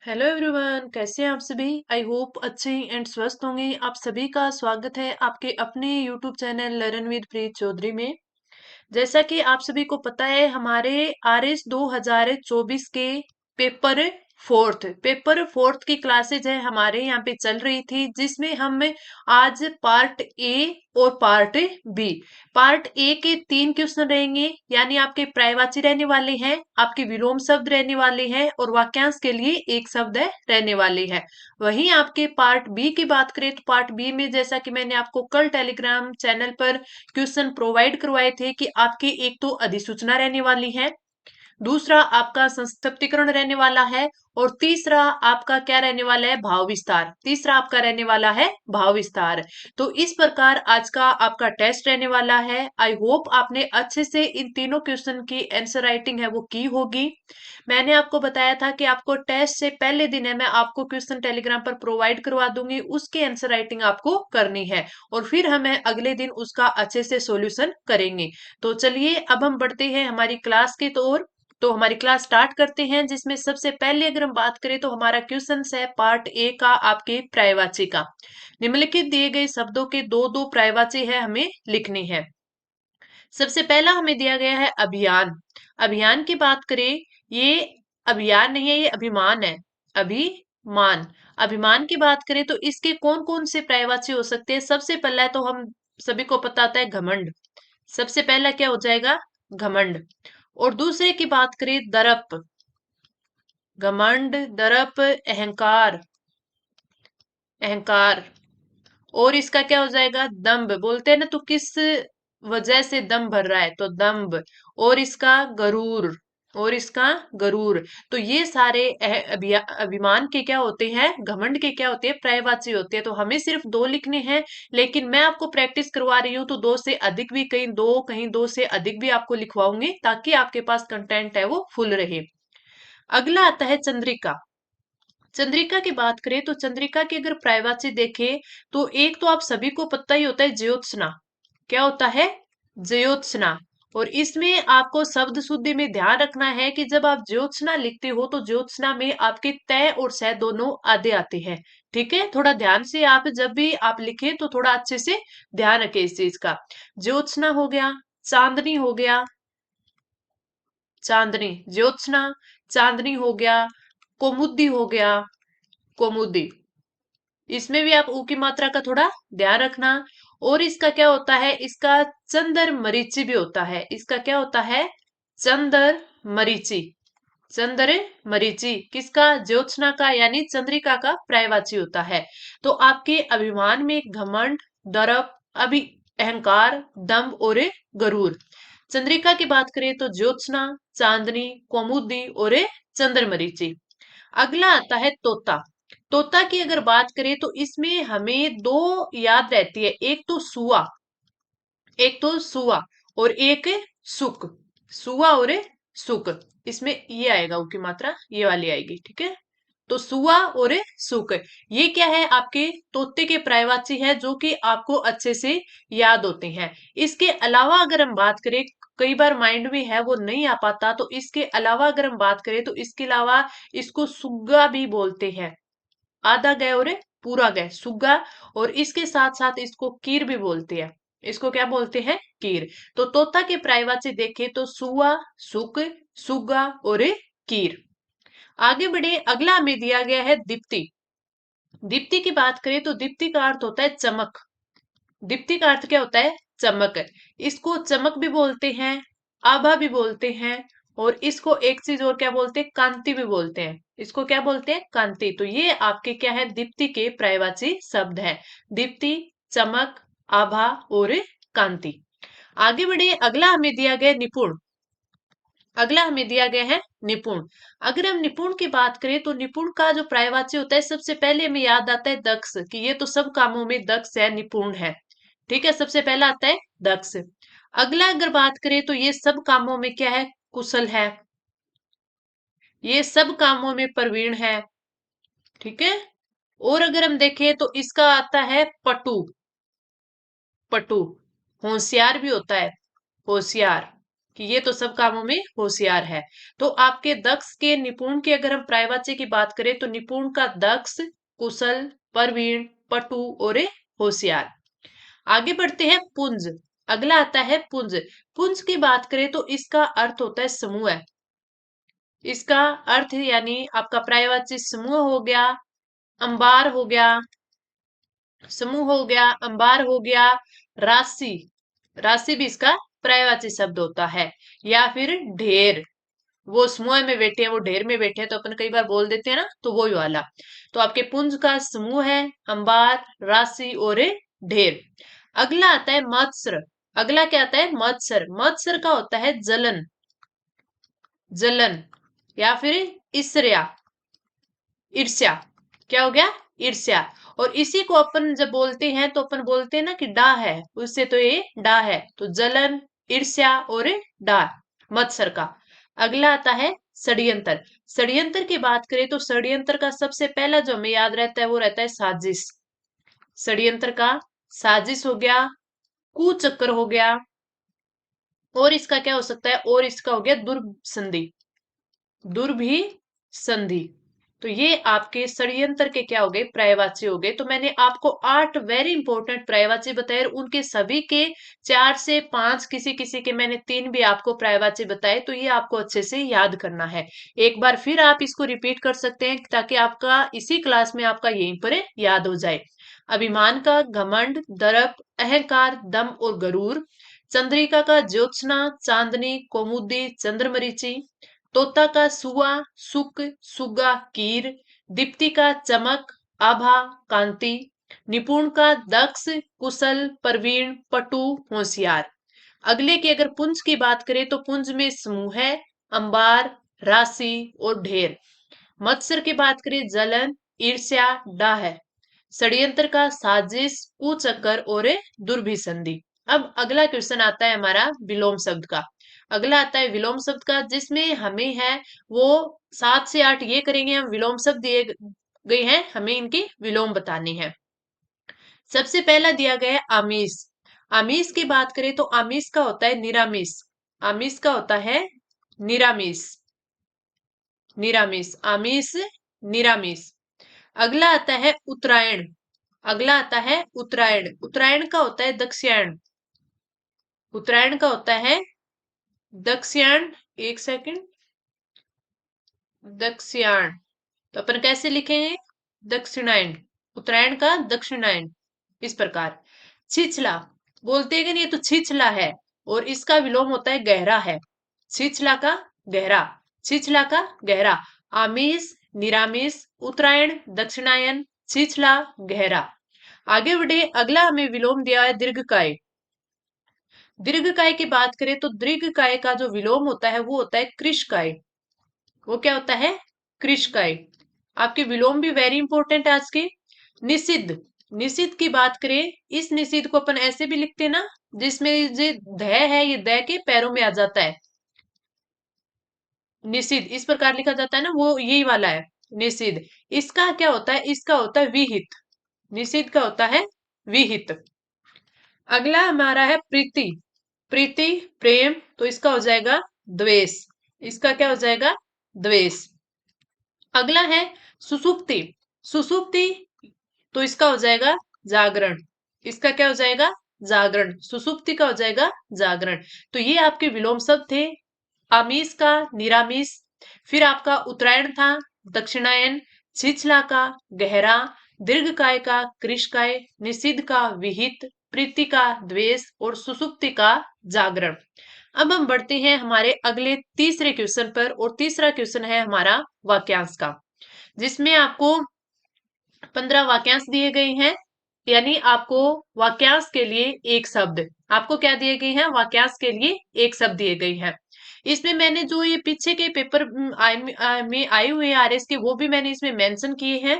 Hello everyone, कैसे हैं आप सभी। आई होप अच्छे एंड स्वस्थ होंगे। आप सभी का स्वागत है आपके अपने यूट्यूब चैनल लर्न विद प्रीत चौधरी में। जैसा कि आप सभी को पता है, हमारे आरएस 2024 के पेपर पेपर फोर्थ की क्लासेज है हमारे यहाँ पे चल रही थी, जिसमें हम आज पार्ट ए और पार्ट ए के 3 क्वेश्चन रहेंगे, यानी आपके पर्यायवाची रहने वाले हैं, आपके विलोम शब्द रहने वाले हैं और वाक्यांश के लिए एक शब्द है रहने वाले हैं। वहीं आपके पार्ट बी की बात करें तो पार्ट बी में, जैसा कि मैंने आपको कल टेलीग्राम चैनल पर क्वेश्चन प्रोवाइड करवाए थे, कि आपकी एक तो अधिसूचना रहने वाली है, दूसरा आपका संक्षिप्तीकरण रहने वाला है, और तीसरा आपका क्या रहने वाला है, भाव विस्तार। तीसरा आपका रहने वाला है भाव विस्तार। तो इस प्रकार आज का आपका टेस्ट रहने वाला है। आई होप आपने अच्छे से इन तीनों क्वेश्चन की आंसर राइटिंग है वो की होगी। मैंने आपको बताया था कि आपको टेस्ट से पहले दिन है मैं आपको क्वेश्चन टेलीग्राम पर प्रोवाइड करवा दूंगी, उसकी आंसर राइटिंग आपको करनी है और फिर हमें अगले दिन उसका अच्छे से सॉल्यूशन करेंगे। तो चलिए अब हम बढ़ते हैं हमारी क्लास की ओर। तो हमारी क्लास स्टार्ट करते हैं, जिसमें सबसे पहले अगर हम बात करें तो हमारा क्वेश्चन है पार्ट ए का, आपके पर्यायवाची का। निम्नलिखित दिए गए शब्दों के दो दो पर्यायवाची है हमें लिखने हैं। सबसे पहला हमें दिया गया है अभियान। अभियान की बात करें, ये अभियान नहीं है, ये अभिमान है। अभिमान। अभिमान की बात करें तो इसके कौन कौन से पर्यायवाची हो सकते हैं। सबसे पहला तो हम सभी को पता होता है घमंड। सबसे पहला क्या हो जाएगा, घमंड। और दूसरे की बात करें दर्प। घमंड, दर्प, अहंकार। अहंकार। और इसका क्या हो जाएगा, दंभ। बोलते हैं ना, तो किस वजह से दम भर रहा है, तो दंभ। और इसका गरूर। और इसका गरूर। तो ये सारे अभिमान के क्या होते हैं, घमंड के क्या होते हैं, पर्यायवाची होते हैं। तो हमें सिर्फ दो लिखने हैं, लेकिन मैं आपको प्रैक्टिस करवा रही हूँ तो दो से अधिक भी, कहीं दो से अधिक भी आपको लिखवाऊंगी, ताकि आपके पास कंटेंट है वो फुल रहे। अगला आता है चंद्रिका। चंद्रिका की बात करें तो चंद्रिका की अगर पर्यायवाची देखें तो एक तो आप सभी को पता ही होता है ज्योत्सना। क्या होता है, ज्योत्सना। और इसमें आपको शब्द शुद्धि में ध्यान रखना है कि जब आप ज्योत्सना लिखते हो तो ज्योत्सना में आपके तय और सह दोनों आधे आते हैं। ठीक है, थोड़ा ध्यान से आप जब भी आप लिखे तो थोड़ा अच्छे से ध्यान रखें इस चीज का। ज्योत्सना हो गया, चांदनी हो गया, चांदनी, ज्योत्सना, चांदनी हो गया, कौमुदी हो गया, कौमुदी। इसमें भी आप ऊ की मात्रा का थोड़ा ध्यान रखना। और इसका क्या होता है, इसका चंदर मरीची भी होता है। इसका क्या होता है, चंदर मरीची। चंदर मरीची किसका, ज्योत्सना का, यानी चंद्रिका का पर्यायवाची होता है। तो आपके अभिमान में घमंड, दर्प, अहंकार, दंभ और गरूर। चंद्रिका की बात करें तो ज्योत्सना, चांदनी, कौमुदी और चंद्रमरीची। अगला आता है तोता। तोता की अगर बात करें तो इसमें हमें दो याद रहती है, एक तो सुआ, एक तो सुआ और एक सुक। सुआ और सुक, इसमें ये आएगा, ऊ की मात्रा ये वाली आएगी। ठीक है, तो सुआ और सुक, ये क्या है, आपके तोते के पर्यायवाची है, जो कि आपको अच्छे से याद होते हैं। इसके अलावा अगर हम बात करें, कई बार माइंड में है वो नहीं आ पाता, तो इसके अलावा अगर हम बात करें तो इसके अलावा इसको सुग्गा भी बोलते हैं। आधा गए और पूरा गए, सुग्गा। और इसके साथ साथ इसको कीर भी बोलते हैं। इसको क्या बोलते हैं, कीर। तो तोता के पर्यायवाची देखें तो सुआ, सुक, सुग्गा और कीर। आगे बढ़े, अगला हमें दिया गया है दीप्ति। दीप्ति की बात करें तो दीप्ति का अर्थ होता है चमक। दीप्ति का अर्थ क्या होता है, चमक। इसको चमक भी बोलते हैं, आभा भी बोलते हैं, और इसको एक चीज और क्या बोलते हैं, कांति भी बोलते हैं। इसको क्या बोलते हैं, कांति। तो ये आपके क्या है, दीप्ति के पर्यायवाची शब्द है। दीप्ति, चमक, आभा और कांति। आगे बढ़े, अगला हमें दिया गया निपुण। अगला हमें दिया गया है निपुण। अगर हम निपुण की बात करें तो निपुण का जो पर्यायवाची होता है, सबसे पहले हमें याद आता है दक्ष, कि ये तो सब कामों में दक्ष है, निपुण है। ठीक है, सबसे पहला आता है दक्ष। अगला अगर बात करें तो ये सब कामों में क्या है, कुशल है। ये सब कामों में प्रवीण है। ठीक है, और अगर हम देखें तो इसका आता है पटु। पटु, होशियार भी होता है, होशियार। कि ये तो सब कामों में होशियार है। तो आपके दक्ष के निपुण की अगर हम पर्यायवाची की बात करें तो निपुण का दक्ष, कुशल, प्रवीण, पटु और होशियार। आगे बढ़ते हैं पुंज। अगला आता है पुंज। पुंज की बात करें तो इसका अर्थ होता है समूह है। इसका अर्थ यानी आपका पर्यायवाची समूह हो गया, अंबार हो गया, समूह हो गया, अंबार हो गया, राशि। राशि भी इसका पर्यायवाची शब्द होता है। या फिर ढेर, वो समूह में बैठे हैं, वो ढेर में बैठे हैं, तो अपन कई बार बोल देते हैं ना, तो वही वाला। तो आपके पुंज का समूह है अंबार, राशि और ढेर। अगला आता है मत्सर। अगला क्या आता है? मत्सर। मत्सर का होता है जलन, जलन या फिर ईर्ष्या, ईर्ष्या। क्या हो गया? ईर्ष्या। और इसी को अपन जब बोलते हैं तो अपन बोलते हैं ना कि डा है, उससे तो ये डा है। तो जलन, ईर्ष्या और डा मत्सर का। अगला आता है षड्यंत्र। षड्यंत्र की बात करें तो षड्यंत्र का सबसे पहला जो हमें याद रहता है वो रहता है साजिश। षड्यंत्र का साजिश हो गया, कुचक्र हो गया, और इसका क्या हो सकता है? और इसका हो गया दुर्संधि, दुर्भी संधि। तो ये आपके षड्यंत्र के क्या हो गए? पर्यायवाची हो गए। तो मैंने आपको 8 वेरी इंपॉर्टेंट पर्यायवाची बताए और उनके सभी के 4 से 5, किसी किसी के मैंने 3 भी आपको पर्यायवाची बताए। तो ये आपको अच्छे से याद करना है। एक बार फिर आप इसको रिपीट कर सकते हैं ताकि आपका इसी क्लास में आपका यहीं पर याद हो जाए। अभिमान का घमंड, दर्प, अहंकार, दम और गरूर। चंद्रिका का ज्योत्सना, चांदनी, कौमुदी, चंद्रमरीचि। तोता का सुआ, सुक, सुगा, कीर। दीप्ति का चमक, आभा, कांति। निपुण का दक्ष, कुशल, प्रवीण, पटु, होशियार। अगले की अगर पुंज की बात करें तो पुंज में समूह है अंबार, राशि और ढेर। मत्सर की बात करें जलन, ईर्ष्या, डाह है। षड्यंत्र का साजिश, कुचक्कर और दुर्भिसंधि। अब अगला क्वेश्चन आता है हमारा विलोम शब्द का। अगला आता है विलोम शब्द का, जिसमें हमें है वो 7 से 8 ये करेंगे हम। विलोम शब्द दिए गए हैं, हमें इनकी विलोम बतानी है। सबसे पहला दिया गया है आमिष। आमिष की बात करें तो आमिष का होता है निरामिष। आमिष का होता है निरामिष, निरामिष, आमिष, निरामिष। अगला आता है उत्तरायण। अगला आता है उत्तरायण। उत्तरायण का होता है दक्षिणायन। उत्तरायण का होता है दक्षिणायन। एक सेकंड, दक्षिणायन। तो अपन कैसे लिखेंगे? दक्षिणायन। उत्तरायण का दक्षिणायन इस प्रकार। छिछला बोलते हैं कि नहीं, ये तो छिछला है और इसका विलोम होता है गहरा है। छिछला का गहरा, छिछला का गहरा। आमिष, निरामिष, उत्तरायण, दक्षिणायन, छिछला, गहरा। आगे बढ़े, अगला हमें विलोम दिया है दीर्घकाय। दीर्घकाय की बात करें तो दीर्घकाय का जो विलोम होता है वो होता है कृशकाय। वो क्या होता है? कृशकाय। आपके विलोम भी वेरी इंपॉर्टेंट है आज के। निषिद्ध। निषिद्ध की बात करें, इस निषिद्ध को अपन ऐसे भी लिखते हैं ना, जिसमें जो ध है ये द के पैरों में आ जाता है। निषिद्ध इस प्रकार लिखा जाता है ना, वो यही वाला है निषिद्ध। इसका क्या होता है? इसका होता है विहित। निषिद्ध का होता है विहित। अगला हमारा है प्रीति। प्रीति, प्रेम, तो इसका हो जाएगा द्वेष। इसका क्या हो जाएगा? द्वेष। अगला है सुसुप्ति। सुसुप्ति, तो इसका हो जाएगा जागरण। इसका क्या हो जाएगा? जागरण। सुसुप्ति का हो जाएगा जागरण। तो ये आपके विलोम शब्द थे। आमिष का निरामिष, फिर आपका उत्तरायण था दक्षिणायन, छिछला का गहरा, दीर्घकाय का कृशकाय, निषिद्ध का विहित, प्रीति का द्वेष और सुसुप्ति का जागरण। अब हम बढ़ते हैं हमारे अगले तीसरे क्वेश्चन पर, और तीसरा क्वेश्चन है हमारा वाक्यांश का, जिसमें आपको 15 वाक्यांश दिए गए हैं। यानी आपको वाक्यांश के लिए एक शब्द, आपको क्या दिए गए हैं? वाक्यांश के लिए एक शब्द दिए गए हैं। इसमें मैंने जो ये पीछे के पेपर में आए हुए आरएस के, वो भी मैंने इसमें मेंशन किए हैं।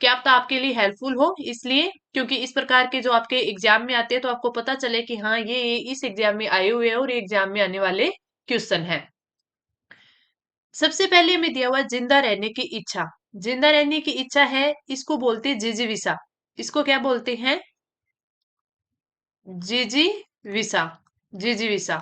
क्या पता आपके लिए हेल्पफुल हो, इसलिए क्योंकि इस प्रकार के जो आपके एग्जाम में आते हैं तो आपको पता चले कि हाँ ये इस एग्जाम में आए हुए हैं और एग्जाम में आने वाले क्वेश्चन है। सबसे पहले हमें दिया हुआ जिंदा रहने की इच्छा। जिंदा रहने की इच्छा है, इसको बोलते हैं जिजीविसा। इसको क्या बोलते हैं? जिजीविसा, जिजीविसा।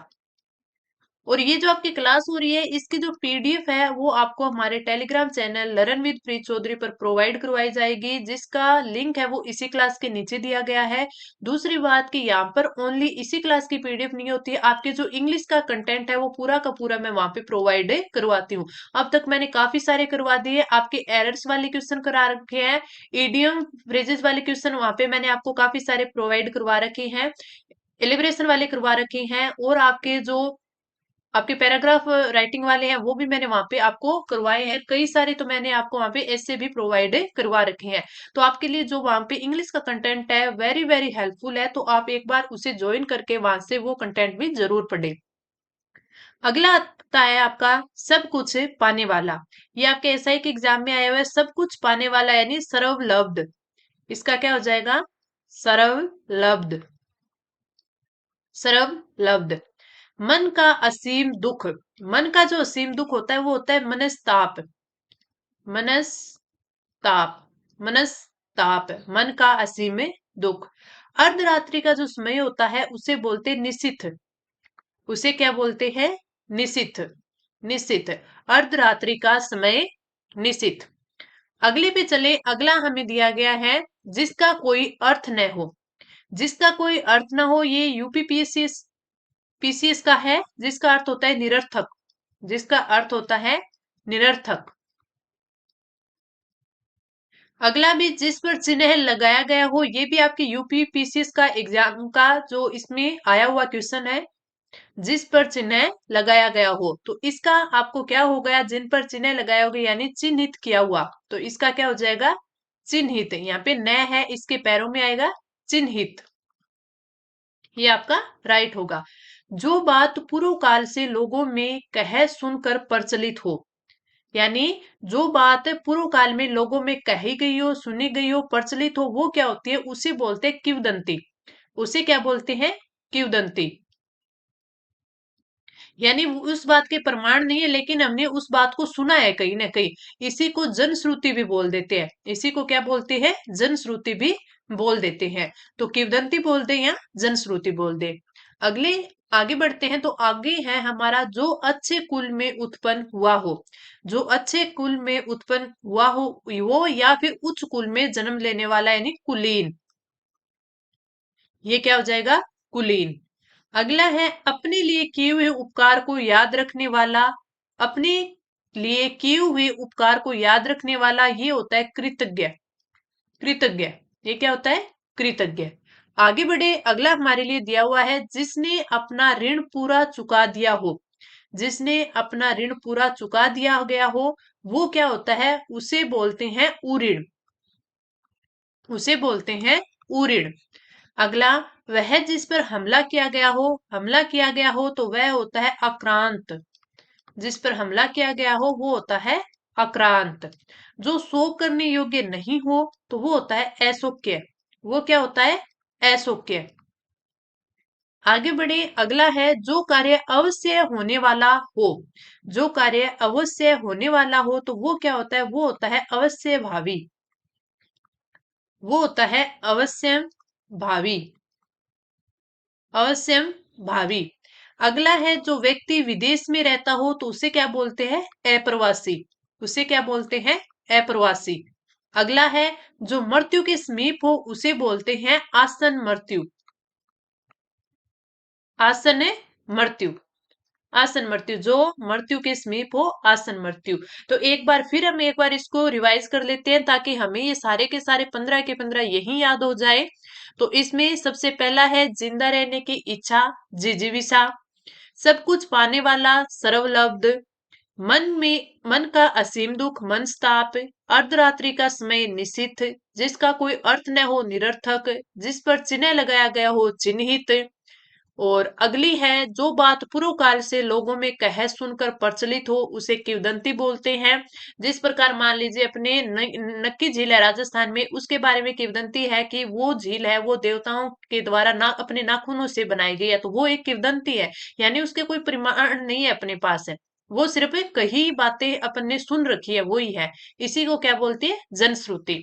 और ये जो आपकी क्लास हो रही है इसकी जो पीडीएफ है वो आपको हमारे टेलीग्राम चैनल लर्न विद प्रीत चौधरी पर प्रोवाइड करवाई जाएगी, जिसका लिंक है वो इसी क्लास के नीचे दिया गया है। दूसरी बात कि यहाँ पर ओनली इसी क्लास की पीडीएफ नहीं होती है, आपके जो इंग्लिश का कंटेंट है वो पूरा का पूरा मैं वहां पे प्रोवाइड करवाती हूँ। अब तक मैंने काफी सारे करवा दिए, आपके एरर्स वाले क्वेश्चन करा रखे हैं, ईडियम फ्रेजेस वाले क्वेश्चन वहां पे मैंने आपको काफी सारे प्रोवाइड करवा रखे हैं, एलिब्रेशन वाले करवा रखे हैं, और आपके जो आपके पैराग्राफ राइटिंग वाले हैं वो भी मैंने वहां पे आपको करवाए हैं, कई सारे तो मैंने आपको वहां पे ऐसे भी प्रोवाइड करवा रखे हैं। तो आपके लिए जो वहां पे इंग्लिश का कंटेंट है वेरी वेरी हेल्पफुल है, तो आप एक बार उसे ज्वाइन करके वहां से वो कंटेंट भी जरूर पढ़े। अगला आता है आपका सब कुछ पाने वाला। ये आपके एसआई के एग्जाम में आया हुआ है, सब कुछ पाने वाला यानी सर्वलब्ध। इसका क्या हो जाएगा? सर्वलब्ध। सर्वलब्ध। मन का असीम दुख। मन का जो असीम दुख होता है वो होता है मनस्ताप। मनस्ताप। मनस्ताप, मन का असीम दुख। अर्धरात्रि का जो समय होता है उसे बोलते हैं निशिथ। उसे क्या बोलते हैं? निशिथ। निशिथ। अर्धरात्रि का समय निशिथ। अगले पे चले, अगला हमें दिया गया है जिसका कोई अर्थ न हो। जिसका कोई अर्थ ना हो, ये यूपीपीएससी पीसीएस का है, जिसका अर्थ होता है निरर्थक। जिसका अर्थ होता है निरर्थक। अगला भी जिस पर चिन्ह लगाया गया हो, ये भी आपके यूपी पीसीएस का एग्जाम का जो इसमें आया हुआ क्वेश्चन है। जिस पर चिन्ह लगाया गया हो, तो इसका आपको क्या हो गया? जिन पर चिन्ह लगाया होगा यानी चिन्हित किया हुआ, तो इसका क्या हो जाएगा? चिन्हित। यहाँ पे न है, इसके पैरों में आएगा चिन्हित। ये आपका राइट होगा। जो बात पूर्व काल से लोगों में कह सुनकर प्रचलित हो, यानी जो बात पूर्व काल में लोगों में कही गई हो, सुनी गई हो, प्रचलित हो, वो क्या होती है? उसे बोलते हैं किंवदंती। उसे क्या बोलते हैं? किंवदंती। यानी वो उस बात के प्रमाण नहीं है लेकिन हमने उस बात को सुना है कहीं ना कहीं। इसी को जनश्रुति भी बोल देते हैं। इसी को क्या बोलते हैं? जनश्रुति भी बोल देते हैं। तो किंवदंती बोल दे या जनश्रुति बोल दे। अगले आगे बढ़ते हैं, तो आगे है हमारा जो अच्छे कुल में उत्पन्न हुआ हो। जो अच्छे कुल में उत्पन्न हुआ हो वो, या फिर उच्च कुल में जन्म लेने वाला यानी कुलीन। ये क्या हो जाएगा? कुलीन। अगला है अपने लिए किए हुए उपकार को याद रखने वाला। अपने लिए किए हुए उपकार को याद रखने वाला ये होता है कृतज्ञ। कृतज्ञ। ये क्या होता है? कृतज्ञ। आगे बढ़े, अगला हमारे लिए दिया हुआ है जिसने अपना ऋण पूरा चुका दिया हो। जिसने अपना ऋण पूरा चुका दिया गया हो, वो क्या होता है? उसे बोलते हैं उऋण। उसे बोलते हैं उऋण। अगला, वह जिस पर हमला किया गया हो। हमला किया गया हो तो वह होता है आक्रांत। जिस पर हमला किया गया हो वो होता है आक्रांत। जो शोक करने योग्य नहीं हो तो वो होता है अशोक्य। वो क्या होता है? अशोक्य। आगे बढ़े, अगला है जो कार्य अवश्य होने वाला हो। जो कार्य अवश्य होने वाला हो तो वो क्या होता है? वो होता है अवश्य भावी। वो होता है अवश्य भावी। अवश्यम भावी। अगला है जो व्यक्ति विदेश में रहता हो तो उसे क्या बोलते हैं? अप्रवासी। उसे क्या बोलते हैं? अप्रवासी। अगला है जो मृत्यु के समीप हो उसे बोलते हैं आसन मृत्यु। आसन मृत्यु। आसन मृत्यु, जो मृत्यु के समीप हो, आसन मृत्यु। तो एक बार फिर हम एक बार इसको रिवाइज कर लेते हैं ताकि हमें ये सारे के सारे 15 के 15 यही याद हो जाए। तो इसमें सबसे पहला है जिंदा रहने की इच्छा, जिजीविषा। सब कुछ पाने वाला, सर्वलब्ध। मन का असीम दुख, मनस्ताप। अर्धरात्रि का समय, निशिथ। जिसका कोई अर्थ न हो, निरर्थक। जिस पर चिन्ह लगाया गया हो, चिन्हित। और अगली है जो बात पूर्व काल से लोगों में कह सुनकर प्रचलित हो उसे किंवदंती बोलते हैं। जिस प्रकार मान लीजिए अपने नक्की झील है राजस्थान में, उसके बारे में किंवदंती है कि वो झील है वो देवताओं के द्वारा ना अपने नाखूनों से बनाई गई है, तो वो एक किंवदंती है। यानी उसके कोई प्रमाण नहीं है अपने पास है, वो सिर्फ कही बातें अपन ने सुन रखी है वो ही है। इसी को क्या बोलती है? जनश्रुति।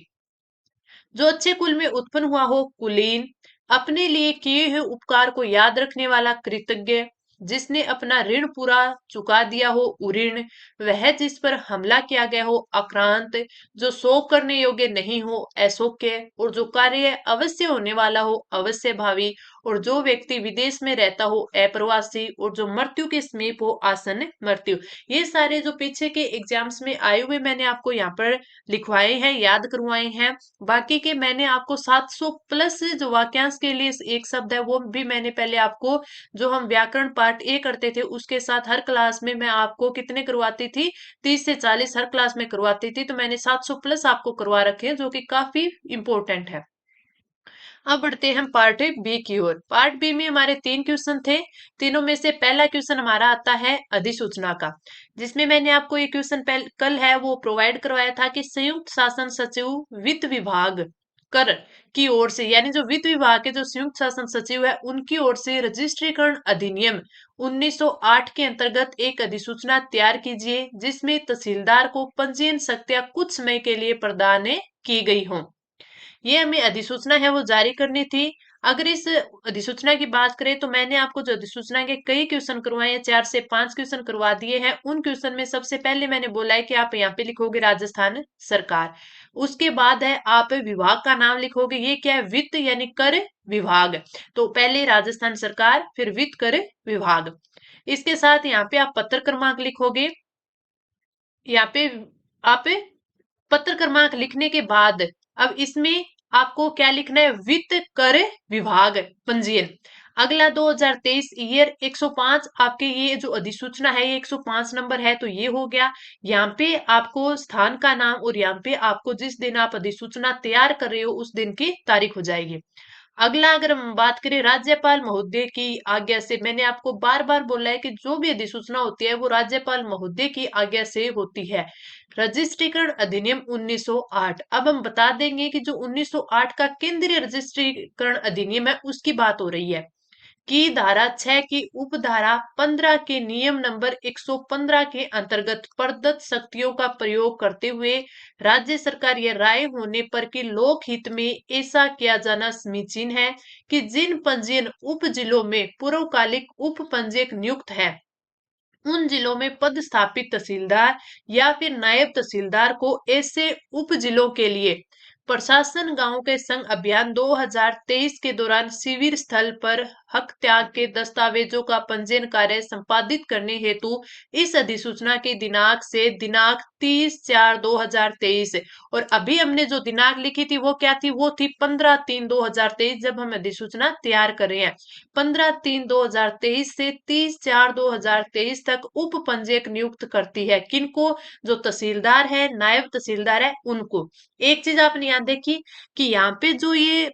जो अच्छे कुल में उत्पन्न हुआ हो, कुलीन। अपने लिए किए हुए उपकार को याद रखने वाला, कृतज्ञ। जिसने अपना ऋण पूरा चुका दिया हो उऋण, वह जिस पर हमला किया गया हो आक्रांत, जो शोक करने योग्य नहीं हो अशोक्य, और जो कार्य अवश्य होने वाला हो अवश्य भावी, और जो व्यक्ति विदेश में रहता हो अप्रवासी, और जो मृत्यु के समीप हो आसन्न मृत्यु। ये सारे जो पीछे के एग्जाम्स में आए हुए मैंने आपको यहाँ पर लिखवाए हैं, याद करवाए हैं। बाकी के मैंने आपको 700 प्लस जो वाक्यांश के लिए एक शब्द है वो भी मैंने पहले आपको, जो हम व्याकरण पार्ट ए करते थे उसके साथ हर क्लास में मैं आपको कितने करवाती थी, 30 से 40 हर क्लास में करवाती थी, तो मैंने 700 प्लस आपको करवा रखे हैं जो कि काफी इंपॉर्टेंट है। अब बढ़ते हैं हम पार्ट बी की ओर। पार्ट बी में हमारे 3 क्वेश्चन थे। तीनों में से पहला क्वेश्चन हमारा आता है अधिसूचना का, जिसमें मैंने आपको ये क्वेश्चन कल है वो प्रोवाइड करवाया था कि संयुक्त शासन सचिव वित्त विभाग कर की ओर से, यानी जो वित्त विभाग के जो संयुक्त शासन सचिव है उनकी ओर से रजिस्ट्रीकरण अधिनियम 1908 के अंतर्गत एक अधिसूचना तैयार कीजिए जिसमें तहसीलदार को पंजीयन शक्तियां कुछ समय के लिए प्रदान की गई हों। ये हमें अधिसूचना है वो जारी करनी थी। अगर इस अधिसूचना की बात करें तो मैंने आपको जो अधिसूचना के कई क्वेश्चन करवाए हैं, 4 से 5 क्वेश्चन करवा दिए हैं। उन क्वेश्चन में सबसे पहले मैंने बोला है कि आप यहाँ पे लिखोगे राजस्थान सरकार, उसके बाद है आप विभाग का नाम लिखोगे, ये क्या है, वित्त यानी कर विभाग। तो पहले राजस्थान सरकार फिर वित्त कर विभाग। इसके साथ यहाँ पे आप पत्र क्रमांक लिखोगे। यहाँ पे आप पत्र क्रमांक लिखने के बाद अब इसमें आपको क्या लिखना है, वित्त कर विभाग पंजीयन। अगला 2023 ईयर 105, आपके ये जो अधिसूचना है ये 105 नंबर है, तो ये हो गया। यहाँ पे आपको स्थान का नाम और यहाँ पे आपको जिस दिन आप अधिसूचना तैयार कर रहे हो उस दिन की तारीख हो जाएगी। अगला अगर हम बात करें राज्यपाल महोदय की आज्ञा से, मैंने आपको बार बार बोला है कि जो भी अधिसूचना होती है वो राज्यपाल महोदय की आज्ञा से होती है। रजिस्ट्रीकरण अधिनियम 1908। अब हम बता देंगे कि जो 1908 का केंद्रीय रजिस्ट्रीकरण अधिनियम है उसकी बात हो रही है कि धारा 6 की उपधारा 15 के नियम नंबर 115 के अंतर्गत प्रदत्त शक्तियों का प्रयोग करते हुए राज्य सरकार यह राय होने पर कि लोक हित में ऐसा किया जाना समीचीन है कि जिन पंजीयन उप जिलों में पूर्वकालिक उप पंजीयक नियुक्त है उन जिलों में पदस्थापित तहसीलदार या फिर नायब तहसीलदार को ऐसे उप जिलों के लिए प्रशासन गांव के संग अभियान 2023 के दौरान शिविर स्थल पर हक त्याग के दस्तावेजों का पंजीयन कार्य संपादित करने हेतु इस अधिसूचना की दिनांक से दिनांक 30/4/2023, और अभी हमने जो दिनांक लिखी थी वो क्या थी, वो थी 15/3/2023 जब हम अधिसूचना तैयार कर रहे हैं। 15/3/2023 से 30/4/2023 तक उप पंजीयक नियुक्त करती है, किनको, जो तहसीलदार है नायब तहसीलदार है उनको। एक चीज आपने यहाँ देखी कि यहाँ पे जो ये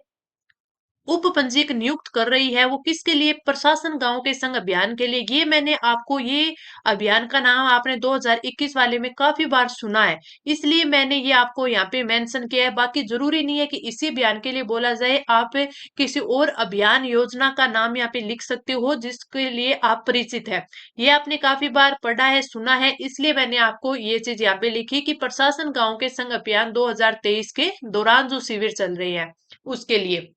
उप पंजीयक नियुक्त कर रही है वो किसके लिए, प्रशासन गांव के संग अभियान के लिए। ये मैंने आपको ये अभियान का नाम आपने 2021 वाले में काफी बार सुना है, इसलिए मैंने ये आपको यहाँ पे मेंशन किया है। बाकी जरूरी नहीं है कि इसी अभियान के लिए बोला जाए, आप किसी और अभियान योजना का नाम यहाँ पे लिख सकते हो जिसके लिए आप परिचित है। ये आपने काफी बार पढ़ा है सुना है, इसलिए मैंने आपको ये चीज यहाँ पे लिखी कि प्रशासन गांव के संग अभियान 2023 के दौरान जो शिविर चल रहे हैं उसके लिए।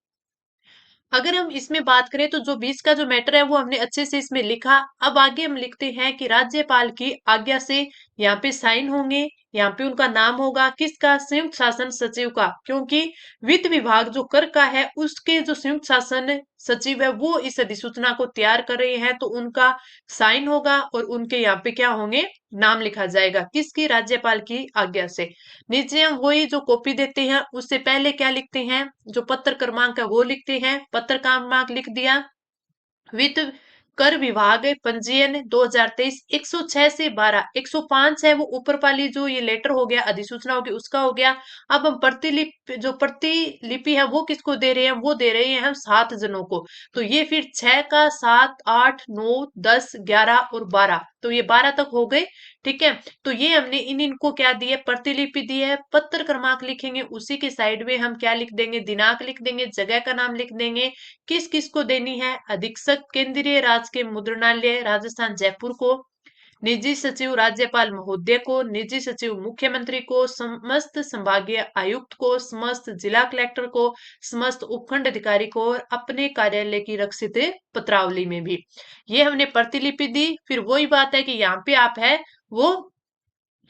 अगर हम इसमें बात करें तो जो बीच का जो मैटर है वो हमने अच्छे से इसमें लिखा। अब आगे हम लिखते हैं कि राज्यपाल की आज्ञा से यहाँ पे साइन होंगे, यहाँ पे उनका नाम होगा किसका, संयुक्त शासन सचिव का, क्योंकि वित्त विभाग जो कर का है उसके जो संयुक्त शासन सचिव है वो इस अधिसूचना को तैयार कर रहे हैं, तो उनका साइन होगा और उनके यहाँ पे क्या होंगे, नाम लिखा जाएगा किसकी, राज्यपाल की आज्ञा से। नीचे हम वही जो कॉपी देते हैं उससे पहले क्या लिखते हैं, जो पत्र क्रमांक है वो लिखते हैं, पत्र क्रमांक लिख दिया। वित्त कर विभाग पंजीयन 2023 106 से 12, 105 है वो ऊपर वाली जो ये लेटर हो गया अधिसूचना होगी उसका हो गया। अब हम प्रतिलिपि, जो प्रतिलिपि है वो किसको दे रहे हैं, वो दे रहे हैं हम 7 जनों को। तो ये फिर 6 का 7 8 9 10 11 और 12, तो ये 12 तक हो गए। ठीक है, तो ये हमने इनको क्या दिया, प्रतिलिपि दी है। पत्र क्रमांक लिखेंगे उसी के साइड में हम क्या लिख देंगे, दिनांक लिख देंगे, जगह का नाम लिख देंगे, किस किस को देनी है, अधीक्षक केंद्रीय राजकीय मुद्रणालय राजस्थान जयपुर को, निजी सचिव राज्यपाल महोदय को, निजी सचिव मुख्यमंत्री को, समस्त संभागीय आयुक्त को, समस्त जिला कलेक्टर को, समस्त उपखंड अधिकारी को और अपने कार्यालय की रक्षित पत्रावली में भी। ये हमने प्रतिलिपि दी। फिर वही बात है कि यहाँ पे आप है वो,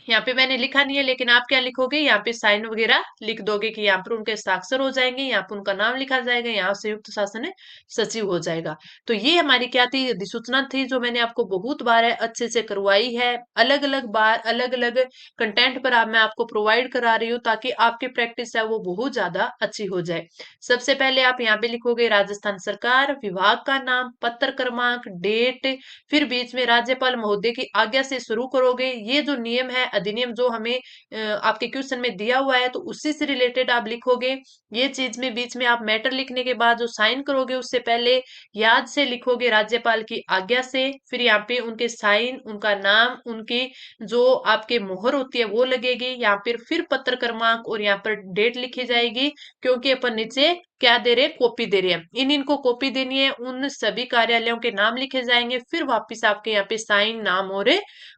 यहाँ पे मैंने लिखा नहीं है, लेकिन आप क्या लिखोगे, यहाँ पे साइन वगैरह लिख दोगे कि यहाँ पर उनके हस्ताक्षर हो जाएंगे, यहाँ पर उनका नाम लिखा जाएगा, यहाँ संयुक्त शासन सचिव हो जाएगा। तो ये हमारी क्या थी, अधिसूचना थी, जो मैंने आपको बहुत बार है अच्छे से करवाई है। अलग अलग बार अलग अलग कंटेंट पर मैं आपको प्रोवाइड करा रही हूँ, ताकि आपकी प्रैक्टिस है वो बहुत ज्यादा अच्छी हो जाए। सबसे पहले आप यहाँ पे लिखोगे राजस्थान सरकार, विभाग का नाम, पत्र क्रमांक, डेट, फिर बीच में राज्यपाल महोदय की आज्ञा से शुरू करोगे। ये जो नियम है, अधिनियम जो हमें आपके क्वेश्चन में दिया हुआ है, तो उसी से रिलेटेड आप लिखोगे। ये चीज में बीच में आप मैटर लिखने के बाद जो साइन करोगे, उससे पहले याद से लिखोगे राज्यपाल की आज्ञा से। फिर यहाँ पे उनके साइन, उनका नाम, उनकी जो आपके मोहर होती है वो लगेगी। यहाँ पर फिर पत्र क्रमांक और यहाँ पर डेट लिखी जाएगी, क्योंकि अपन नीचे क्या दे रहे हैं, कॉपी दे रहे हैं। इन इनको कॉपी देनी है, उन सभी कार्यालयों के नाम लिखे जाएंगे, फिर वापस आपके यहाँ पे साइन, नाम और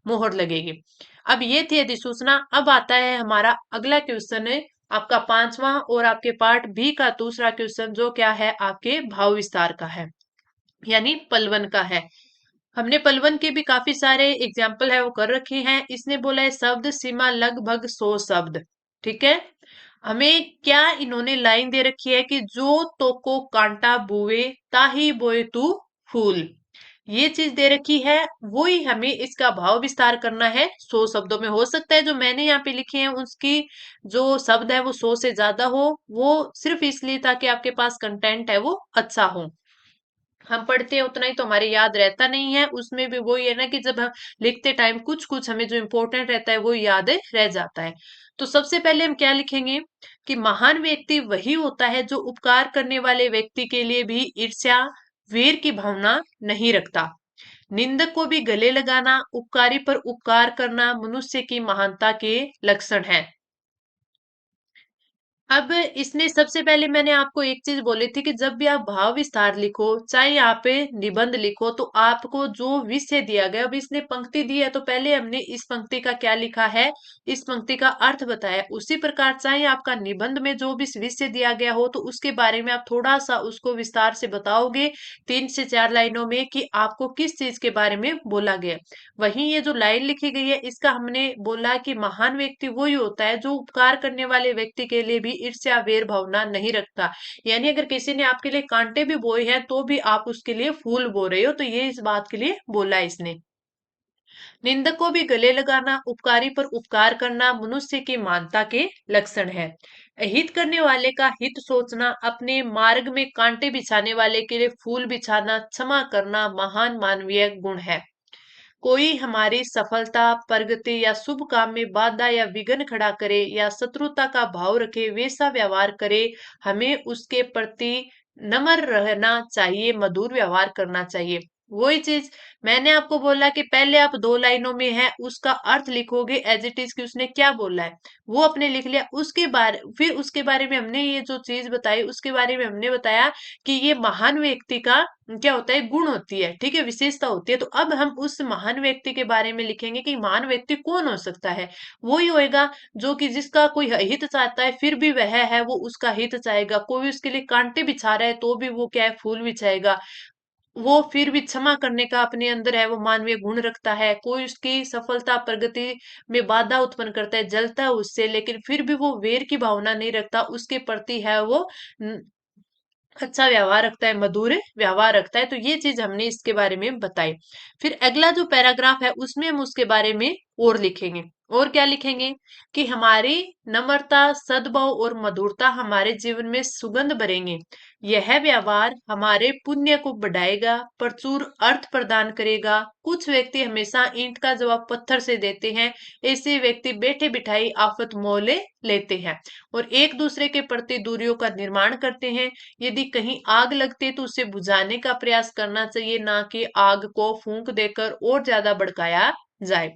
मोहर लगेगी। अब ये थी अधिसूचना। अब आता है हमारा अगला क्वेश्चन है, आपका पांचवा और आपके पार्ट बी का दूसरा क्वेश्चन, जो क्या है, आपके भाव विस्तार का है, यानी पलवन का है। हमने पलवन के भी काफी सारे एग्जाम्पल है वो कर रखे हैं। इसने बोला है शब्द सीमा लगभग 100 शब्द। ठीक है, हमें क्या इन्होंने लाइन दे रखी है कि जो तो को कांटा बोए ताही बोए तू फूल, ये चीज दे रखी है। वो ही हमें इसका भाव विस्तार करना है 100 शब्दों में। हो सकता है जो मैंने यहाँ पे लिखे हैं उसकी जो शब्द है वो 100 से ज्यादा हो, वो सिर्फ इसलिए ताकि आपके पास कंटेंट है वो अच्छा हो। हम पढ़ते हैं उतना ही तो हमारे याद रहता नहीं है, उसमें भी वही है ना कि जब हम लिखते टाइम कुछ कुछ हमें जो इम्पोर्टेंट रहता है वो याद रह जाता है। तो सबसे पहले हम क्या लिखेंगे कि महान व्यक्ति वही होता है जो उपकार करने वाले व्यक्ति के लिए भी ईर्ष्या, वीर की भावना नहीं रखता। निंदक को भी गले लगाना, उपकारी पर उपकार करना मनुष्य की महानता के लक्षण है। अब इसने सबसे पहले मैंने आपको एक चीज बोली थी कि जब भी आप भाव विस्तार लिखो, चाहे यहाँ पे निबंध लिखो, तो आपको जो विषय दिया गया, अब इसने पंक्ति दी है तो पहले हमने इस पंक्ति का क्या लिखा है, इस पंक्ति का अर्थ बताया। उसी प्रकार चाहे आपका निबंध में जो भी विषय दिया गया हो, तो उसके बारे में आप थोड़ा सा उसको विस्तार से बताओगे 3 से 4 लाइनों में कि आपको किस चीज के बारे में बोला गया। वहीं ये जो लाइन लिखी गई है, इसका हमने बोला कि महान व्यक्ति वही होता है जो उपकार करने वाले व्यक्ति के लिए भी ईर्ष्या, वेर भावना नहीं रखता। यानी अगर किसी ने आपके लिए कांटे भी बोए हैं तो भी आप उसके लिए फूल बो रहे हो, तो ये इस बात के लिए बोला है इसने। निंदक को भी गले लगाना, उपकारी पर उपकार करना मनुष्य की मानता के लक्षण है। हित करने वाले का हित सोचना, अपने मार्ग में कांटे बिछाने वाले के लिए फूल बिछाना, क्षमा करना महान मानवीय गुण है। कोई हमारी सफलता, प्रगति या शुभ काम में बाधा या विघ्न खड़ा करे या शत्रुता का भाव रखे, वैसा व्यवहार करे, हमें उसके प्रति नम्र रहना चाहिए, मधुर व्यवहार करना चाहिए। वही चीज मैंने आपको बोला कि पहले आप 2 लाइनों में है उसका अर्थ लिखोगे एज इट इज कि उसने क्या बोला है, वो अपने लिख लिया। उसके बारे फिर उसके बारे में हमने ये जो चीज बताई उसके बारे में हमने बताया कि ये महान व्यक्ति का क्या होता है, गुण होती है, ठीक है, विशेषता होती है। तो अब हम उस महान व्यक्ति के बारे में लिखेंगे कि महान व्यक्ति कौन हो सकता है। वो ही होएगा जो कि जिसका कोई हित चाहता है फिर भी वह है वो उसका हित चाहेगा। कोई उसके लिए कांटे बिछा रहा है तो भी वो क्या है, फूल बिछाएगा। वो फिर भी क्षमा करने का अपने अंदर है वो मानवीय गुण रखता है। कोई उसकी सफलता, प्रगति में बाधा उत्पन्न करता है, जलता है उससे, लेकिन फिर भी वो वेर की भावना नहीं रखता, उसके प्रति है वो अच्छा व्यवहार रखता है, मधुर व्यवहार रखता है। तो ये चीज हमने इसके बारे में बताई। फिर अगला जो पैराग्राफ है उसमें हम उसके बारे में और लिखेंगे। और क्या लिखेंगे कि हमारी नम्रता, सद्भाव और मधुरता हमारे जीवन में सुगंध भरेंगे। यह व्यवहार हमारे पुण्य को बढ़ाएगा, प्रचुर अर्थ प्रदान करेगा। कुछ व्यक्ति हमेशा ईंट का जवाब पत्थर से देते हैं, ऐसे व्यक्ति बैठे बिठाई आफत मोले लेते हैं और एक दूसरे के प्रति दूरियों का निर्माण करते हैं। यदि कहीं आग लगती है तो उसे बुझाने का प्रयास करना चाहिए, ना कि आग को फूंक देकर और ज्यादा भड़काया जाए।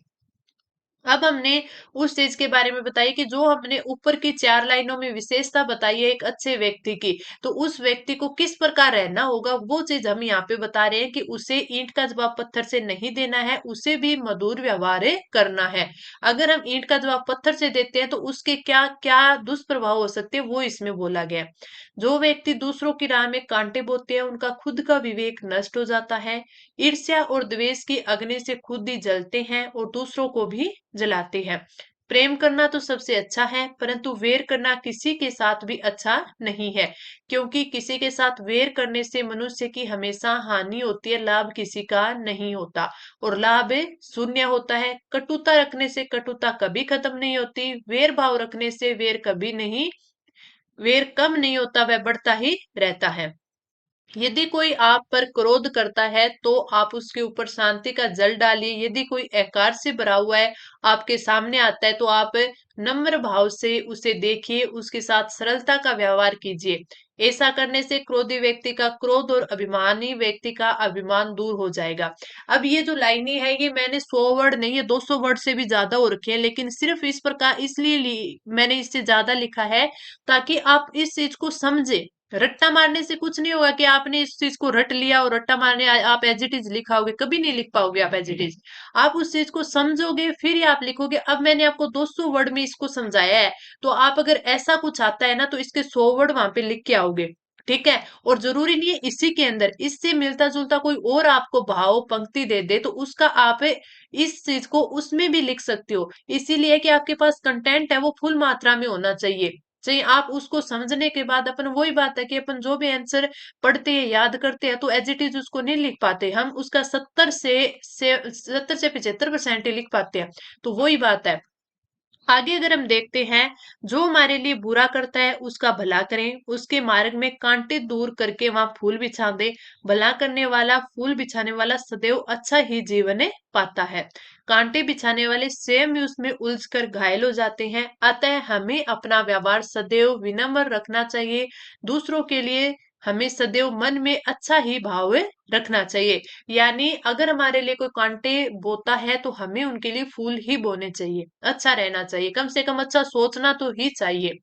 अब हमने उस चीज के बारे में बताई कि जो हमने ऊपर की 4 लाइनों में विशेषता बताई है एक अच्छे व्यक्ति की, तो उस व्यक्ति को किस प्रकार रहना होगा वो चीज हम यहाँ पे बता रहे हैं कि उसे ईंट का जवाब पत्थर से नहीं देना है, उसे भी मधुर व्यवहार करना है। अगर हम ईंट का जवाब पत्थर से देते हैं तो उसके क्या क्या दुष्प्रभाव हो सकते हैं वो इसमें बोला गया है। जो व्यक्ति दूसरों की राह में कांटे बोते हैं उनका खुद का विवेक नष्ट हो जाता है। ईर्ष्या और द्वेष की अग्नि से खुद ही जलते हैं और दूसरों को भी जलाते हैं। प्रेम करना तो सबसे अच्छा है, परंतु वेर करना किसी के साथ भी अच्छा नहीं है, क्योंकि किसी के साथ वेर करने से मनुष्य की हमेशा हानि होती है, लाभ किसी का नहीं होता और लाभ शून्य होता है। कटुता रखने से कटुता कभी खत्म नहीं होती, वेर भाव रखने से वेर कभी नहीं, वेर कम नहीं होता, वह बढ़ता ही रहता है। यदि कोई आप पर क्रोध करता है तो आप उसके ऊपर शांति का जल डालिए। यदि कोई अहंकार से भरा हुआ है आपके सामने आता है तो आप नम्र भाव से उसे देखिए, उसके साथ सरलता का व्यवहार कीजिए। ऐसा करने से क्रोधी व्यक्ति का क्रोध और अभिमानी व्यक्ति का अभिमान दूर हो जाएगा। अब ये जो लाइनें है ये मैंने 100 वर्ड नहीं, ये 200 वर्ड से भी ज्यादा हो रखे हैं, लेकिन सिर्फ इस प्रकार इसलिए मैंने इससे ज्यादा लिखा है ताकि आप इस चीज को समझे। रट्टा मारने से कुछ नहीं होगा कि आपने इस चीज को रट लिया और रट्टा मारने आप एज इट इज लिखाओगे, कभी नहीं लिख पाओगे आप एज इट इज। आप उस चीज को समझोगे फिर ही आप लिखोगे। अब मैंने आपको 200 वर्ड में इसको समझाया है, तो आप अगर ऐसा कुछ आता है ना तो इसके 100 वर्ड वहां पे लिख के आओगे। ठीक है, और जरूरी नहीं है इसी के अंदर इससे मिलता जुलता कोई और आपको भाव पंक्ति दे दे तो उसका आप इस चीज को उसमें भी लिख सकते हो। इसीलिए कि आपके पास कंटेंट है वो फुल मात्रा में होना चाहिए। चाहिए आप उसको समझने के बाद अपन वही बात है कि अपन जो भी आंसर पढ़ते हैं याद करते हैं तो एज इट इज उसको नहीं लिख पाते, हम उसका 70 से 75% ही लिख पाते हैं। तो वही बात है। आगे अगर हम देखते हैं, जो हमारे लिए बुरा करता है उसका भला करें, उसके मार्ग में कांटे दूर करके वहां फूल बिछा दे। भला करने वाला फूल बिछाने वाला सदैव अच्छा ही जीवन पाता है। कांटे बिछाने वाले स्वयं ही उसमें उलझकर घायल हो जाते हैं। अतः हमें अपना व्यवहार सदैव विनम्र रखना चाहिए। दूसरों के लिए हमें सदैव मन में अच्छा ही भाव रखना चाहिए। यानी अगर हमारे लिए कोई कांटे बोता है तो हमें उनके लिए फूल ही बोने चाहिए, अच्छा रहना चाहिए, कम से कम अच्छा सोचना तो ही चाहिए।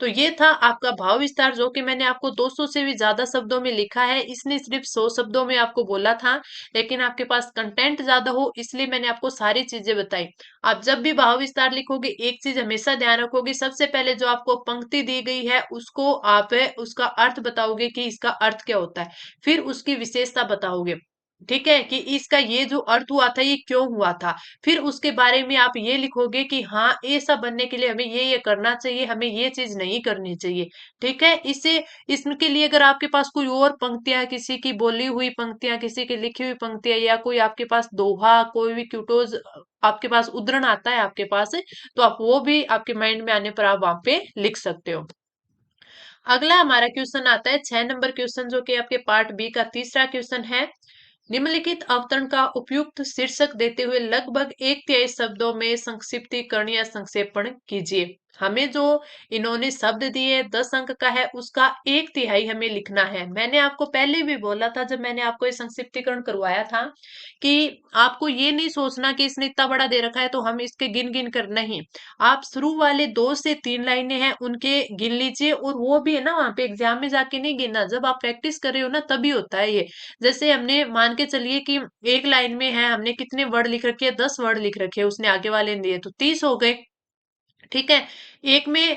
तो ये था आपका भाव विस्तार जो कि मैंने आपको 200 से भी ज्यादा शब्दों में लिखा है, इसने सिर्फ 100 शब्दों में आपको बोला था, लेकिन आपके पास कंटेंट ज्यादा हो इसलिए मैंने आपको सारी चीजें बताई। आप जब भी भाव विस्तार लिखोगे एक चीज हमेशा ध्यान रखोगे, सबसे पहले जो आपको पंक्ति दी गई है उसको आप उसका अर्थ बताओगे कि इसका अर्थ क्या होता है, फिर उसकी विशेषता बताओगे। ठीक है, कि इसका ये जो अर्थ हुआ था ये क्यों हुआ था, फिर उसके बारे में आप ये लिखोगे कि हाँ ऐसा बनने के लिए हमें ये करना चाहिए, हमें ये चीज नहीं करनी चाहिए। ठीक है, इससे इसके लिए अगर आपके पास कोई और पंक्तियां, किसी की बोली हुई पंक्तियां, किसी की लिखी हुई पंक्तियां या कोई आपके पास दोहा कोई भी क्यूटोज आपके पास उद्धरण आता है आपके पास, तो आप वो भी आपके माइंड में आने पर आप वहां पे लिख सकते हो। अगला हमारा क्वेश्चन आता है 6 नंबर क्वेश्चन जो कि आपके पार्ट बी का तीसरा क्वेश्चन है। निम्नलिखित अवतरण का उपयुक्त शीर्षक देते हुए लगभग 1/3 शब्दों में संक्षिप्तीकरण या संक्षेपण कीजिए। हमें जो इन्होंने शब्द दिए 10 अंक का है उसका 1/3 हमें लिखना है। मैंने आपको पहले भी बोला था जब मैंने आपको ये संक्षिप्तीकरण करवाया था कि आपको ये नहीं सोचना कि इसने इतना बड़ा दे रखा है तो हम इसके गिन गिन कर, नहीं, आप शुरू वाले 2 से 3 लाइनें हैं उनके गिन लीजिए, और वो भी है ना वहां पे एग्जाम में जाके नहीं गिनना, जब आप प्रैक्टिस कर रहे हो ना तभी होता है ये। जैसे हमने मान के चलिए कि एक लाइन में है हमने कितने वर्ड लिख रखे हैं, 10 वर्ड लिख रखे हैं, उसने आगे वाले ने दिए तो 30 हो गए। ठीक है, एक में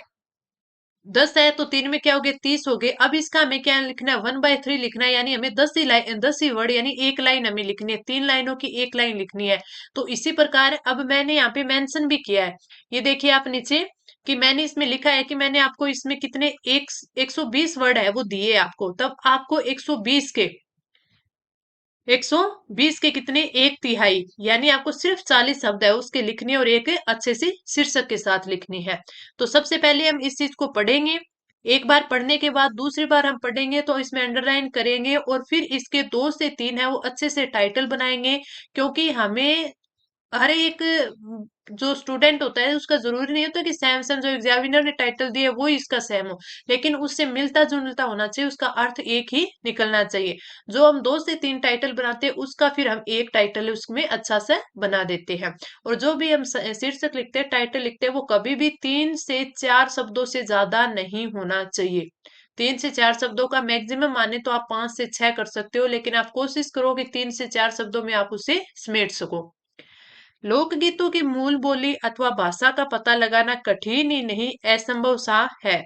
10 है तो 3 में क्या हो गए, 30 हो गए। अब इसका हमें क्या लिखना है, 1/3 लिखना है, यानी हमें 10 ही लाइन 10 ही वर्ड यानी एक लाइन हमें लिखनी है, 3 लाइनों की एक लाइन लिखनी है। तो इसी प्रकार अब मैंने यहाँ पे मेंशन भी किया है, ये देखिए आप नीचे कि मैंने इसमें लिखा है कि मैंने आपको इसमें कितने एक 120 वर्ड है वो दिए आपको, तब आपको 120 के कितने 1/3 यानी आपको सिर्फ 40 शब्द है उसके लिखने और एक अच्छे से शीर्षक के साथ लिखनी है। तो सबसे पहले हम इस चीज को पढ़ेंगे, एक बार पढ़ने के बाद दूसरी बार हम पढ़ेंगे तो इसमें अंडरलाइन करेंगे और फिर इसके 2 से 3 है वो अच्छे से टाइटल बनाएंगे, क्योंकि हमें हर एक जो स्टूडेंट होता है उसका जरूरी नहीं होता कि सेम सेम जो एग्जामिनर ने टाइटल दिया है वो ही इसका सेम हो, लेकिन उससे मिलता जुलता होना चाहिए, उसका अर्थ एक ही निकलना चाहिए। जो हम 2 से 3 टाइटल बनाते हैं उसका फिर हम एक टाइटल उसमें अच्छा से बना देते हैं। और जो भी हम शीर्षक लिखते हैं, टाइटल लिखते हैं, वो कभी भी 3 से 4 शब्दों से ज्यादा नहीं होना चाहिए। 3 से 4 शब्दों का मैक्सिमम माने तो आप 5 से 6 कर सकते हो, लेकिन आप कोशिश करो कि 3 से 4 शब्दों में आप उसे समेट सको। लोकगीतों की मूल बोली अथवा भाषा का पता लगाना कठिन ही नहीं, असंभव सा है,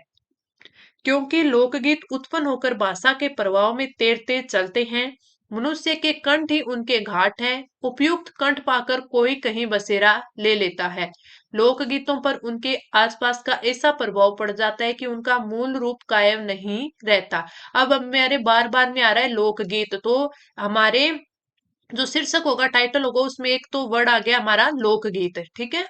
क्योंकि लोकगीत उत्पन्न होकर भाषा के प्रभाव में तैरते चलते हैं। मनुष्य के कंठ ही उनके घाट हैं। उपयुक्त कंठ पाकर कोई कहीं बसेरा ले लेता है। लोकगीतों पर उनके आसपास का ऐसा प्रभाव पड़ जाता है कि उनका मूल रूप कायम नहीं रहता। अब मेरे बार बार में आ रहा है लोकगीत, तो हमारे जो शीर्षक होगा, टाइटल होगा, उसमें एक तो वर्ड आ गया हमारा लोकगीत, ठीक है।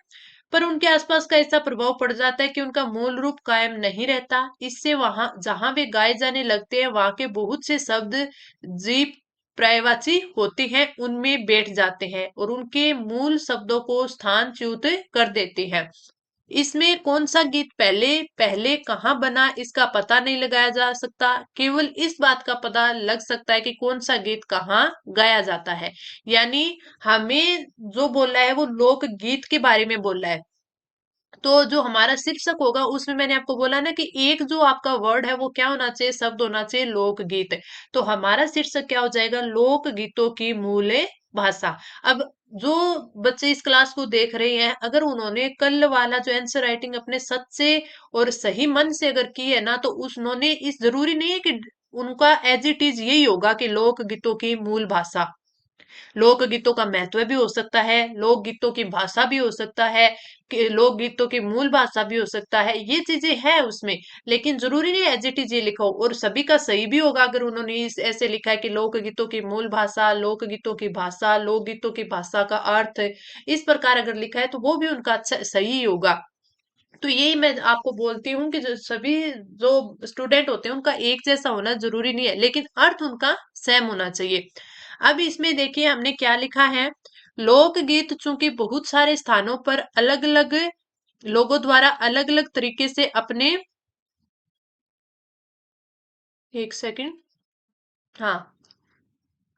पर उनके आसपास का ऐसा प्रभाव पड़ जाता है कि उनका मूल रूप कायम नहीं रहता। इससे वहां जहां वे गाए जाने लगते हैं वहां के बहुत से शब्द जीव पर्यायवाची होते हैं उनमें बैठ जाते हैं और उनके मूल शब्दों को स्थानच्युत कर देते हैं। इसमें कौन सा गीत पहले पहले कहाँ बना इसका पता नहीं लगाया जा सकता। केवल इस बात का पता लग सकता है कि कौन सा गीत कहाँ गाया जाता है। यानी हमें जो बोल रहा है वो लोक गीत के बारे में बोल रहा है। तो जो हमारा शीर्षक होगा उसमें मैंने आपको बोला ना कि एक जो आपका वर्ड है वो क्या होना चाहिए, शब्द होना चाहिए लोकगीत। तो हमारा शीर्षक क्या हो जाएगा, लोक गीतों की मूल भाषा। अब जो बच्चे इस क्लास को देख रहे हैं, अगर उन्होंने कल वाला जो आंसर राइटिंग अपने सच्चे और सही मन से अगर की है ना, तो उन्होंने इस जरूरी नहीं है कि उनका एज इट इज यही होगा कि लोक गीतों की मूल भाषा। लोकगीतों का महत्व भी हो सकता है, लोकगीतों की भाषा भी हो सकता है, कि लोकगीतों की मूल भाषा भी हो सकता है, ये चीजें हैं उसमें। लेकिन जरूरी नहीं एज इट इज ये लिखा हो, और सभी का सही भी होगा अगर उन्होंने ऐसे लिखा है कि लोकगीतों की मूल भाषा, लोकगीतों की भाषा, लोकगीतों की भाषा का अर्थ, इस प्रकार अगर लिखा है तो वो भी उनका अच्छा सही ही होगा। तो यही मैं आपको बोलती हूँ कि जो सभी जो स्टूडेंट होते हैं उनका एक जैसा होना जरूरी नहीं है, लेकिन अर्थ उनका सेम होना चाहिए। अब इसमें देखिए हमने क्या लिखा है, लोकगीत चूंकि बहुत सारे स्थानों पर अलग अलग लोगों द्वारा अलग अलग तरीके से अपने, एक सेकंड, हाँ,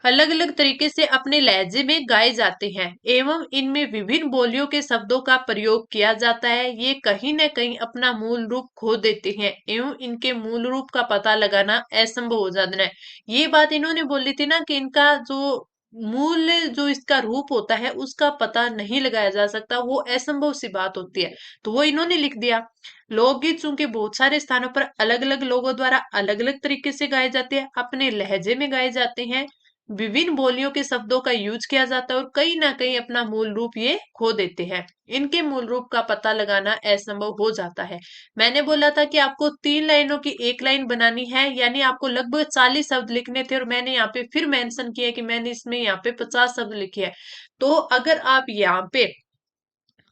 अलग अलग तरीके से अपने लहजे में गाए जाते हैं एवं इनमें विभिन्न बोलियों के शब्दों का प्रयोग किया जाता है, ये कहीं न कहीं अपना मूल रूप खो देते हैं एवं इनके मूल रूप का पता लगाना असंभव हो जाता है। ये बात इन्होंने बोली थी ना कि इनका जो मूल जो इसका रूप होता है उसका पता नहीं लगाया जा सकता, वो असंभव सी बात होती है। तो वो इन्होंने लिख दिया, लोकगीत चूंकि बहुत सारे स्थानों पर अलग अलग लोगों द्वारा अलग अलग तरीके से गाए जाते हैं, अपने लहजे में गाए जाते हैं, विभिन्न बोलियों के शब्दों का यूज किया जाता है और कहीं ना कहीं अपना मूल रूप ये खो देते हैं, इनके मूल रूप का पता लगाना असंभव हो जाता है। मैंने बोला था कि आपको 3 लाइनों की एक लाइन बनानी है, यानी आपको लगभग 40 शब्द लिखने थे, और मैंने यहाँ पे फिर मेंशन किया कि मैंने इसमें यहाँ पे 50 शब्द लिखे हैं। तो अगर आप यहाँ पे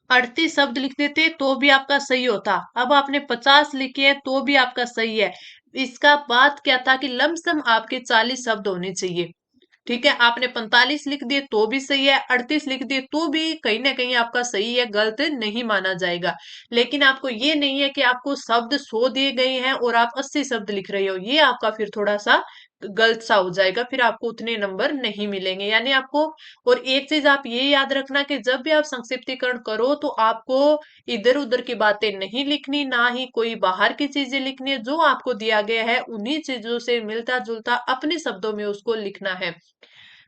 38 शब्द लिख देते तो भी आपका सही होता, अब आपने 50 लिखे हैं तो भी आपका सही है। इसका बात क्या था कि लमसम आपके 40 शब्द होने चाहिए। ठीक है, आपने 45 लिख दिए तो भी सही है, 38 लिख दिए तो भी कहीं ना कहीं आपका सही है, गलत नहीं माना जाएगा। लेकिन आपको ये नहीं है कि आपको शब्द 100 दिए गए हैं और आप 80 शब्द लिख रहे हो, ये आपका फिर थोड़ा सा गलत सा हो जाएगा, फिर आपको उतने नंबर नहीं मिलेंगे, यानी आपको। और एक चीज आप ये याद रखना कि जब भी आप संक्षिप्तीकरण करो तो आपको इधर उधर की बातें नहीं लिखनी, ना ही कोई बाहर की चीजें लिखनी है, जो आपको दिया गया है उन्हीं चीजों से मिलता जुलता अपने शब्दों में उसको लिखना है।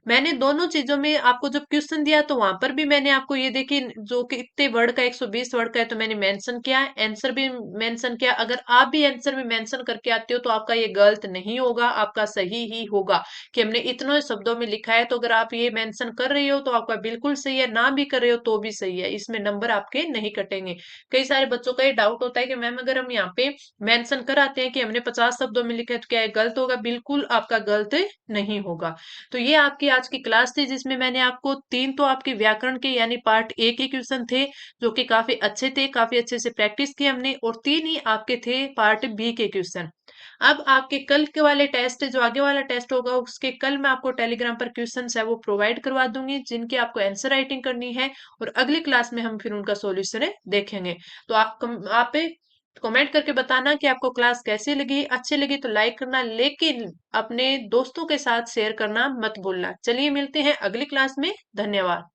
मैंने दोनों चीजों में आपको जब क्वेश्चन दिया तो वहां पर भी मैंने आपको ये देखी जो कि इतने वर्ड का 120 वर्ड का है, तो मैंने मेंशन किया है, आंसर भी मेंशन किया। अगर आप भी आंसर में मेंशन करके आते हो तो आपका ये गलत नहीं होगा, आपका सही ही होगा कि हमने इतने शब्दों में लिखा है। तो अगर आप ये मेंशन कर रहे हो तो आपका बिल्कुल सही है, ना भी कर रहे हो तो भी सही है, इसमें नंबर आपके नहीं कटेंगे। कई सारे बच्चों का ये डाउट होता है कि मैम अगर हम यहाँ पे मेंशन कराते हैं कि हमने 50 शब्दों में लिखा है तो क्या ये गलत होगा, बिल्कुल आपका गलत नहीं होगा। तो ये आपकी आज की क्लास थी जिसमें मैंने आपको 3 तो आपके व्याकरण के यानी पार्ट ए के क्वेश्चन थे जो कि काफी अच्छे थे, काफी अच्छे से प्रैक्टिस की हमने, और 3 ही आपके थे पार्ट बी के क्वेश्चन। अब आपके कल के वाले टेस्ट, जो आगे वाला टेस्ट होगा, उसके कल मैं आपको टेलीग्राम पर क्वेश्चंस है वो प्रोवाइड करवा दूंगी, जिनकी आपको आंसर राइटिंग करनी है, और अगली क्लास में हम फिर उनका सॉल्यूशन देखेंगे। तो आप कमेंट करके बताना कि आपको क्लास कैसी लगी। अच्छी लगी तो लाइक करना, लेकिन अपने दोस्तों के साथ शेयर करना मत भूलना। चलिए मिलते हैं अगली क्लास में। धन्यवाद।